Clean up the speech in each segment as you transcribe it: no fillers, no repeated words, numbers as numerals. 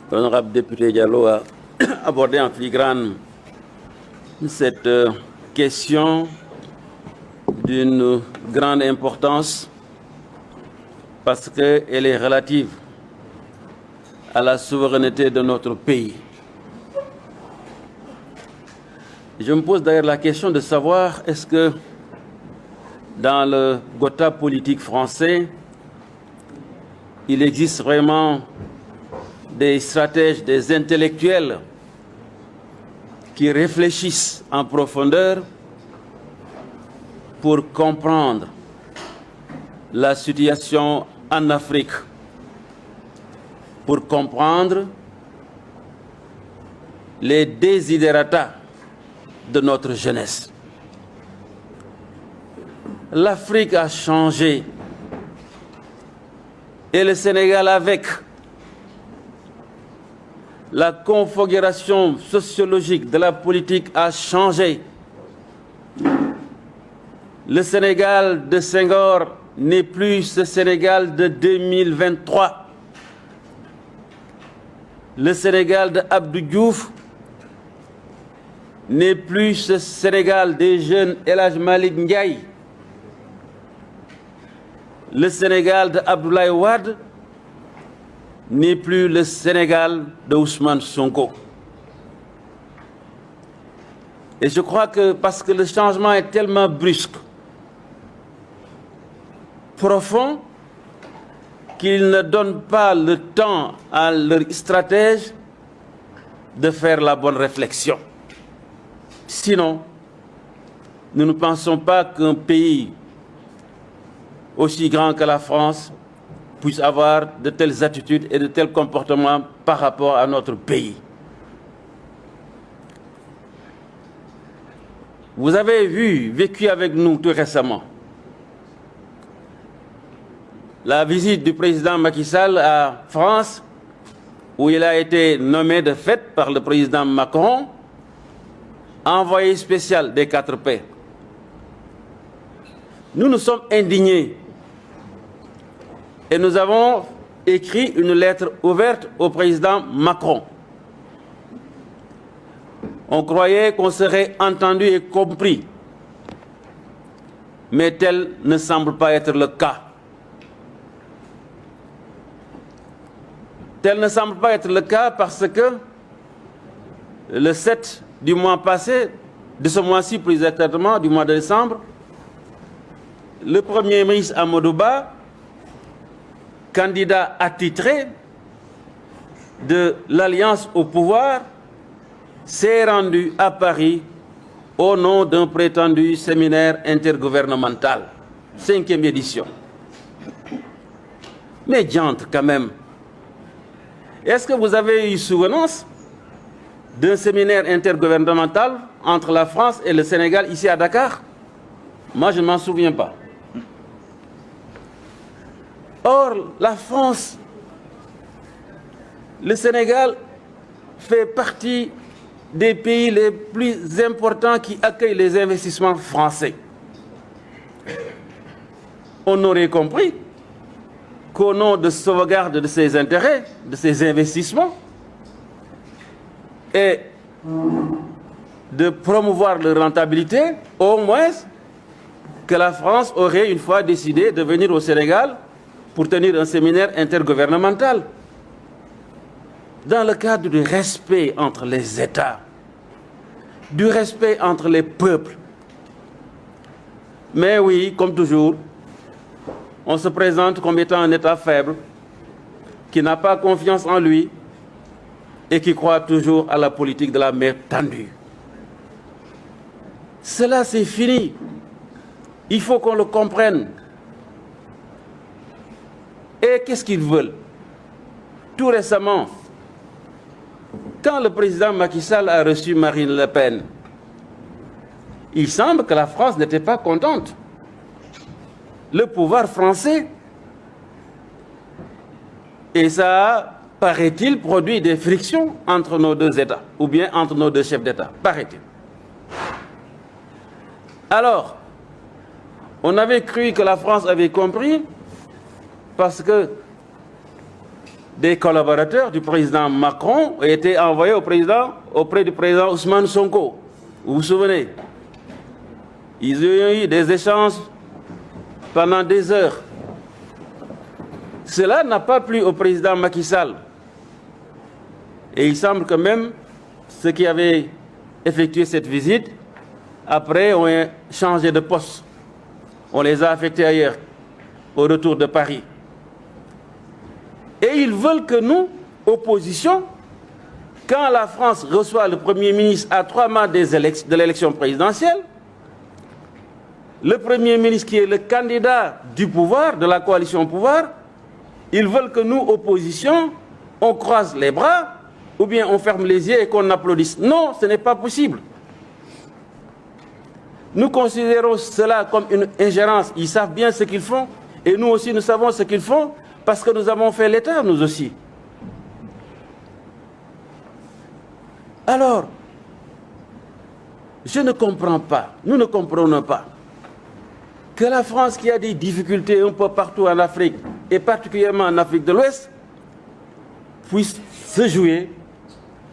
L'honorable député Diallo a abordé en filigrane cette question d'une grande importance parce qu'elle est relative à la souveraineté de notre pays. Je me pose d'ailleurs la question de savoir est-ce que dans le gotha politique français, il existe vraiment des stratèges, des intellectuels qui réfléchissent en profondeur pour comprendre la situation en Afrique, pour comprendre les desiderata de notre jeunesse. L'Afrique a changé et le Sénégal avec. La configuration sociologique de la politique a changé. Le Sénégal de Senghor n'est plus ce Sénégal de 2023. Le Sénégal de Abdou Diouf n'est plus ce Sénégal des jeunes El Hadj Malick Ndiaye. Le Sénégal de Abdoulaye Wade n'est plus le Sénégal de Ousmane Sonko. Et je crois que parce que le changement est tellement brusque, profond, qu'il ne donne pas le temps à leurs stratèges de faire la bonne réflexion. Sinon, nous ne pensons pas qu'un pays aussi grand que la France puisse avoir de telles attitudes et de tels comportements par rapport à notre pays. Vous avez vécu avec nous tout récemment, la visite du président Macky Sall à France, où il a été nommé de fait par le président Macron envoyé spécial des 4P. Nous sommes indignés et nous avons écrit une lettre ouverte au président Macron. On croyait qu'on serait entendu et compris, mais tel ne semble pas être le cas. Tel ne semble pas être le cas parce que le 7 du mois passé, de ce mois-ci plus exactement, du mois de décembre, le Premier ministre Amadou Ba, candidat attitré de l'Alliance au pouvoir, s'est rendu à Paris au nom d'un prétendu séminaire intergouvernemental, 5e édition. Mais diantre quand même, est-ce que vous avez eu souvenance d'un séminaire intergouvernemental entre la France et le Sénégal ici à Dakar? Moi, je ne m'en souviens pas. Or, la France, le Sénégal fait partie des pays les plus importants qui accueillent les investissements français. On aurait compris qu'au nom de sauvegarde de ses intérêts, de ses investissements, et de promouvoir leur rentabilité, au moins que la France aurait une fois décidé de venir au Sénégal pour tenir un séminaire intergouvernemental, dans le cadre du respect entre les États, du respect entre les peuples. Mais oui, comme toujours, on se présente comme étant un État faible, qui n'a pas confiance en lui et qui croit toujours à la politique de la mer tendue. Cela, c'est fini. Il faut qu'on le comprenne. Et qu'est-ce qu'ils veulent? Tout récemment, quand le président Macky Sall a reçu Marine Le Pen, il semble que la France n'était pas contente. Le pouvoir français, et ça a, paraît-il, produit des frictions entre nos deux États, ou bien entre nos deux chefs d'État, paraît-il. Alors, on avait cru que la France avait compris, parce que des collaborateurs du président Macron ont été envoyés auprès du président Ousmane Sonko. Vous vous souvenez? Ils ont eu des échanges pendant des heures. Cela n'a pas plu au président Macky Sall. Et il semble que même ceux qui avaient effectué cette visite, après, ont changé de poste. On les a affectés ailleurs, au retour de Paris. Et ils veulent que nous, opposition, quand la France reçoit le Premier ministre à 3 mois de l'élection présidentielle, le Premier ministre qui est le candidat du pouvoir, de la coalition au pouvoir, ils veulent que nous, opposition, on croise les bras ou bien on ferme les yeux et qu'on applaudisse. Non, ce n'est pas possible. Nous considérons cela comme une ingérence. Ils savent bien ce qu'ils font et nous aussi nous savons ce qu'ils font parce que nous avons fait l'État, nous aussi. Alors, je ne comprends pas, nous ne comprenons pas que la France, qui a des difficultés un peu partout en Afrique, et particulièrement en Afrique de l'Ouest, puisse se jouer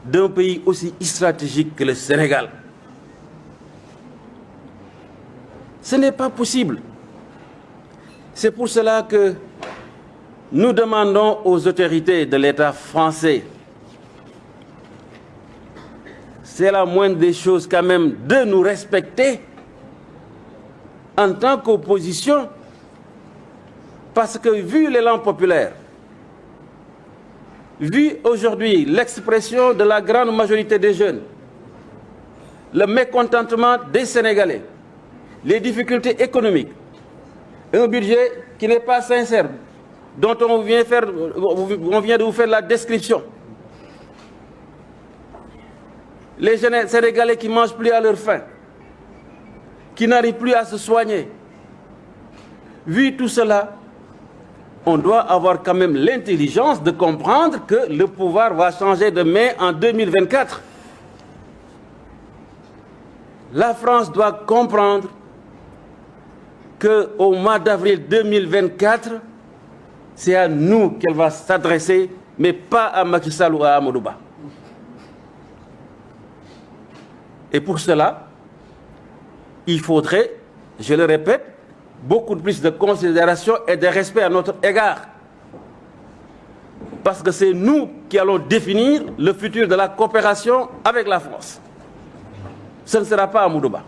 d'un pays aussi stratégique que le Sénégal. Ce n'est pas possible. C'est pour cela que nous demandons aux autorités de l'État français, c'est la moindre des choses quand même, de nous respecter en tant qu'opposition, parce que vu l'élan populaire, vu aujourd'hui l'expression de la grande majorité des jeunes, le mécontentement des Sénégalais, les difficultés économiques, un budget qui n'est pas sincère, dont on vient de vous faire la description, les jeunes Sénégalais qui ne mangent plus à leur faim, qui n'arrivent plus à se soigner. Vu tout cela, on doit avoir quand même l'intelligence de comprendre que le pouvoir va changer de main en 2024. La France doit comprendre qu'au mois d'avril 2024, c'est à nous qu'elle va s'adresser, mais pas à Macky Sall ou à Amadou Ba. Et pour cela, il faudrait, je le répète, beaucoup plus de considération et de respect à notre égard. Parce que c'est nous qui allons définir le futur de la coopération avec la France. Ce ne sera pas Amadou Ba.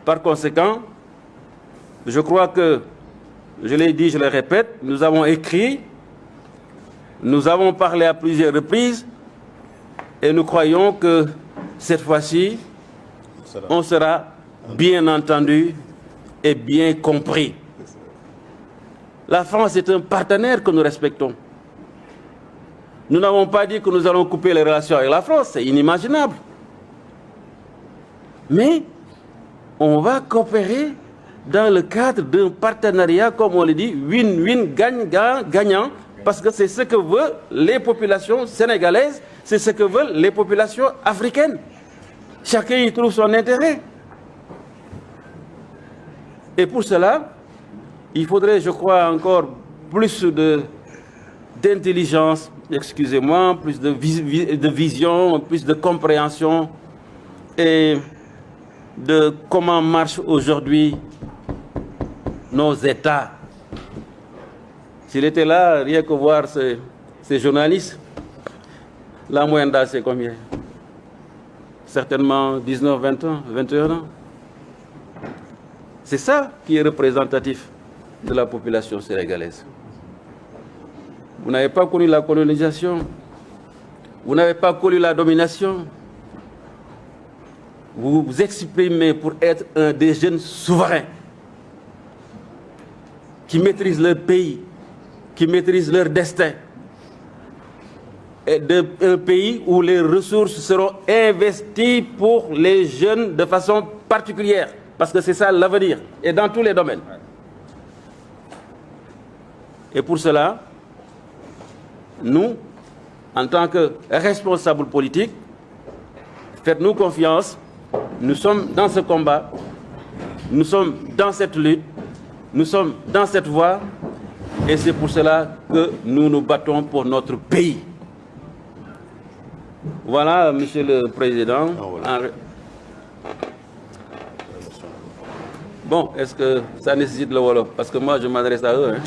Par conséquent, je crois que, je l'ai dit, je le répète, nous avons écrit, nous avons parlé à plusieurs reprises et nous croyons que cette fois-ci, on sera bien entendu et bien compris. La France est un partenaire que nous respectons. Nous n'avons pas dit que nous allons couper les relations avec la France, c'est inimaginable. Mais on va coopérer dans le cadre d'un partenariat, comme on le dit, win-win, gagnant, parce que c'est ce que veulent les populations sénégalaises, c'est ce que veulent les populations africaines. Chacun y trouve son intérêt. Et pour cela, il faudrait, je crois, encore plus d'intelligence, excusez-moi, plus de vision, plus de compréhension et de comment marchent aujourd'hui nos États. S'il était là, rien que voir ces journalistes, la moyenne d'âge, c'est combien? Certainement 19, 20 ans, 21 ans. C'est ça qui est représentatif de la population sénégalaise. Vous n'avez pas connu la colonisation, vous n'avez pas connu la domination. Vous vous exprimez pour être un des jeunes souverains qui maîtrisent leur pays, qui maîtrisent leur destin. Et d'un pays où les ressources seront investies pour les jeunes de façon particulière, parce que c'est ça l'avenir, et dans tous les domaines. Et pour cela, nous, en tant que responsables politiques, faites-nous confiance, nous sommes dans ce combat, nous sommes dans cette lutte, nous sommes dans cette voie, Et c'est pour cela que nous nous battons pour notre pays. Voilà, Monsieur le Président. Bon, est-ce que ça nécessite le Wolof? Parce que moi, je m'adresse à eux. Hein.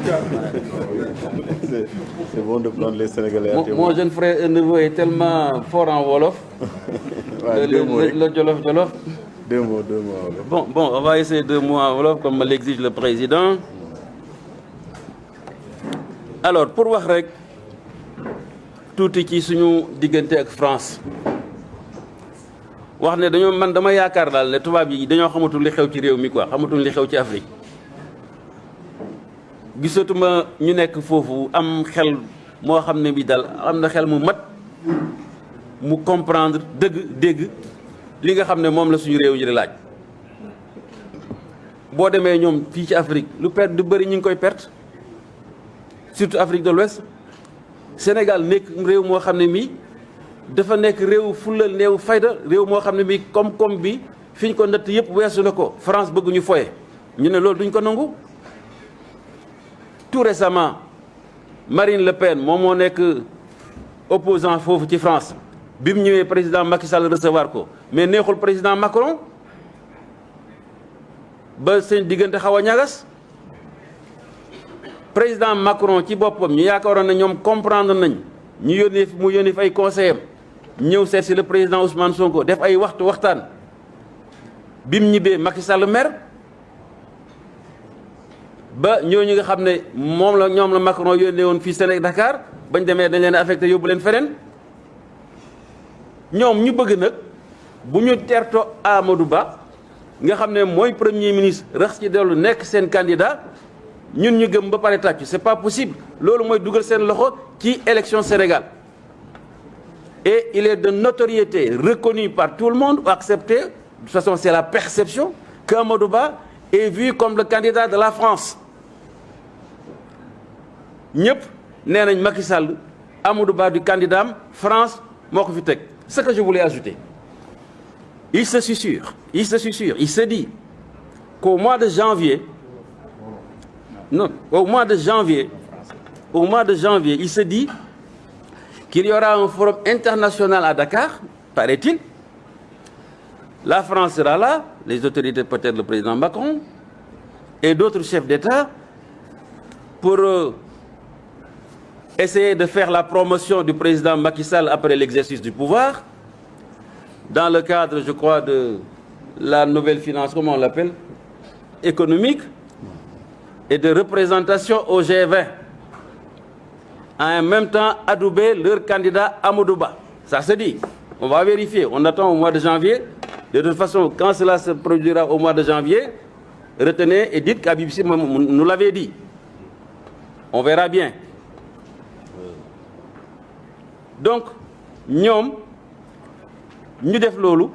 C'est bon de prendre les Sénégalais à témoin. Mon jeune frère neveu est tellement fort en Wolof. Ouais, le Jolof. Deux mots. Bon, on va essayer 2 mots en Wolof, comme l'exige le Président. Alors, pour wax rek tuuti ci suñu diggante ak France wax ne dañoo man dama yaakaar daal ne tubaab yi dañoo xamatul li xew ci réew mi quoi xamatul li xew ci Afrique gisatuma ñu nekk foofu am xel moo xam ne bi daal am na xel mu mat mu comprendre dégg li nga xam ne moom la suñu réew yi di laaj boo demee ñoom fii ci Afrique lu perte du bëri ñu ngi koy perte surtout Afrique de l'Ouest Sénégal nekk réew moo xam ne mii dafa nekk réew fulal néew fayda réew moo xam ne mii koom-koom bi fi ñu ko natt yëpp weesu na ko France bëgg ñu foye ñu ne loolu duñ ko nangu. Tout récemment Marine Le Pen moom moo nekk opposant foofu ci France bi mu ñëwee président Macky Sall recevoir ko mais neexul président Macron ba seen diggante xaw a ñagas. Président Macron ci boppam ñu yaakaaroon na ñoom comprendre nañ ñu yónnee fi ay conseillers ñëw seet si le président Ousmane Sonko def ay waxtaan bi mu ñibbee Macky Sall mer ba ñooñu nga xam ne ñoom la Macron yónnee woon fii Sénégal Dakar bañ demee dañ leen affecté yóbbu leen feneen ñoom ñu bëgg nag bu ñu terto Amadou Ba nga xam ne mooy premier ministre rax ci dellu nekk seen candidat. ñun ñu gëm ba pare tàccu c'est pas possible loolu mooy dugal seen loxo ci élection Sénégal et il est de notoriété reconnu par tout le monde ou accepté de toute façon c'est la perception que Amadou Ba est vu comme le candidat de la France ñëpp nee nañ Macky Sall Amadou Ba du candidat am France moo ko fi teg. Ce que je voulais ajouter, il se susurre, il se dit qu'au mois de janvier au mois de janvier, il se dit qu'il y aura un forum international à Dakar, paraît-il. La France sera là, les autorités, peut-être le président Macron, et d'autres chefs d'État, pour essayer de faire la promotion du président Macky Sall après l'exercice du pouvoir, dans le cadre, je crois, de la nouvelle finance, comment on l'appelle, économique, et de représentation au G20. En même temps, adouber leur candidat Amadou Ba. Ça se dit. On va vérifier. On attend au mois de janvier. De toute façon, quand cela se produira au mois de janvier, retenez et dites qu'Habib Sy nous l'avait dit. On verra bien. Donc, ñoom ñu def loolu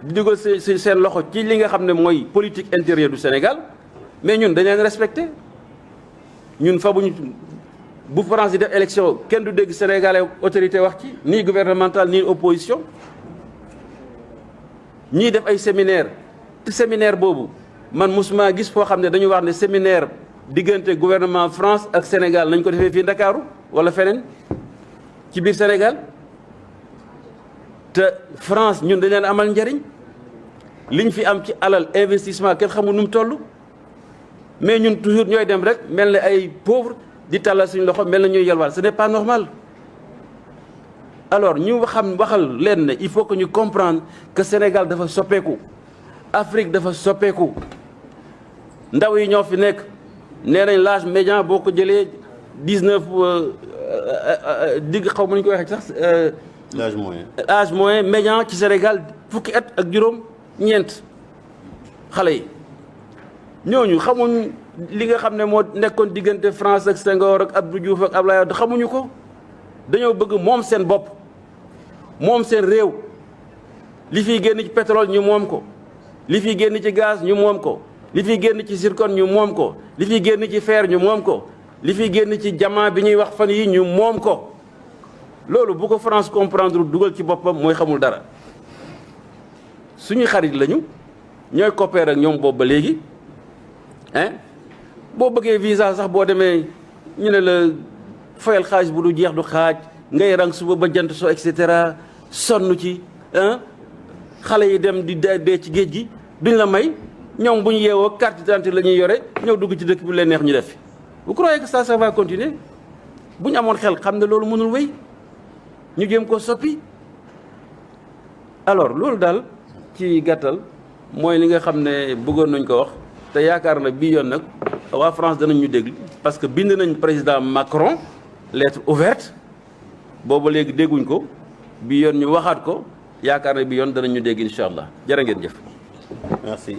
di dugal seen loxo ci li nga xam ne mooy politique intérieure du Sénégal mais ñun dañ leen respecté ñun fa buñu bu France di def élection kenn du dégg sénégalais autorité wax ci ni gouvernemental ni opposition ñii def ay séminaire te séminaire boobu man mosuma gis foo xam ne dañu wax ne séminaire diggante gouvernement France ak Sénégal nañ ko defee fii Ndakaaru wala feneen ci biir Sénégal te France ñun dañ leen amal njariñ liñ fi am ci alal investissement kenn xamul nu mu toll mais ñun toujours ñooy dem rek mel ne ay pauvres di tàllal suñu loxo mel na ñuy yalwaal ce n'est pas normal. Alors ñu waxal leen ne il faut que ñu comprendre que Sénégal dafa soppeeku Afrique dafa soppeeku ndaw yi ñoo fi nekk nee nañ l'âge médian boo ko jëlee 19 digg xaw ma ñu koy waxee sax. L'âge moyen médian ci Sénégal fukki at ak juróom ñeent xale yi ñooñu xamuñ li nga xam ne moo nekkoon diggante France ak Senghor ak Abdou Diouf ak Abdoulaye Wade xamuñu ko dañoo bëgg moom seen bopp moom seen réew li fiy génn ci pétrole ñu moom ko li fiy génn ci gaz ñu moom ko li fiy génn ci zircon ñu moom ko li fiy génn ci fer ñu moom ko li fiy génn ci diamant bi ñuy wax fan yi ñu moom ko loolu bu ko France comprendre dugal ci boppam mooy xamul dara suñuy xarit lañu ñooy coopérer ak ñoom boobu ba léegi hein boo bëggee visa sax boo demee ñu ne la fayal xaalis bu du jeex du xaaj ngay rang suba ba jant soo et cetera sonn ci xale yi dem di dee ci géej gi duñ la may ñoom bu ñu yeewoo carte d'identité la ñuy yore ñëw dugg ci dëkk bi leen neex ñu def fi vous croyez que ça va continuer bu ñu amoon xel xam ne loolu mënul wéy ñu jéem koo soppi alors loolu daal ci gàttal mooy li nga xam ne bëggoon nañ ko wax te yaakaar na bii yoon nag waa France danañ ñu déglu parce que bind nañ président Macron lettre ouverte booba léegi dégguñ ko bii yoon ñu waxaat ko yaakaar na bii yoon danañ ñu dégg incha allah jërë ngeen jëf. Merci.